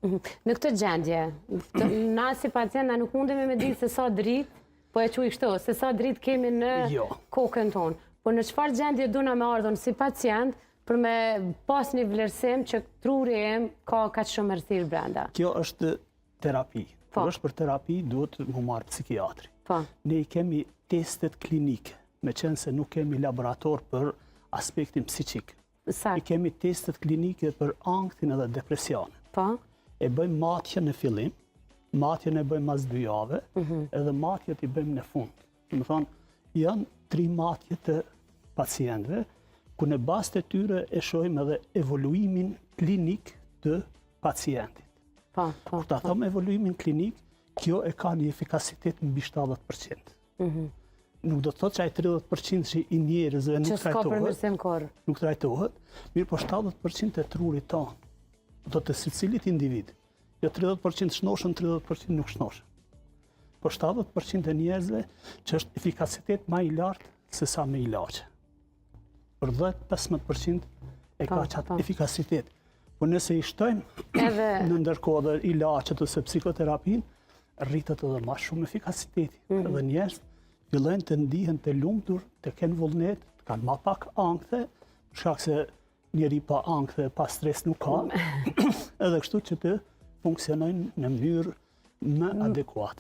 Në këtë gjendje, na si pacient na nuk mundemi me ditë se sa dritë, po e quaj kështu, se sa dritë kemi në kokën tonë. Po në çfarë gjendje duna me ardhur si pacient për me pas një vlerësim që truri im ka kaq shumë errësirë brenda? Kjo është terapi. Kur është për terapi, duhet mu marrë psikiatri. Ne i kemi testet klinike, me qenë se nuk kemi laborator për aspektin psiqik. I kemi testet klinike për anktin edhe depresionin. E bëjmë matje në fillim, matjen e bëjmë mas 2 jave, edhe matjet i bëjmë në fund. Më thonë, janë 3 matje të pacientëve, ku në bazë të tyre e shohim edhe evoluimin klinik të pacientit. Kur ta thom evoluimin klinik, kjo e ka një efikasitet mbi 70%. Nuk do të thotë që ai 30% që i njerëzve nuk trajtohet, mirë po 70% e trurit tonë, do të secilit individ. Jo 30% shnoshën, 30% nuk shnoshën. Po 70% e njerëzve që është efikasitet ma i lartë se sa me ilaqe. Për 10-15% e ka qatë efikasitet. Po nëse i shtojmë në ndërkohë dhe ilaqet ose psikoterapin, rritët edhe ma shumë efikasiteti. Edhe njerëz fillojnë të ndihen të lumtur, të kenë vullnet, të kanë ma pak ankthë, për shkak se njeri pa ankthë, pa stres nuk ka, edhe kështu që të funksionojnë në mënyrë më adekuate.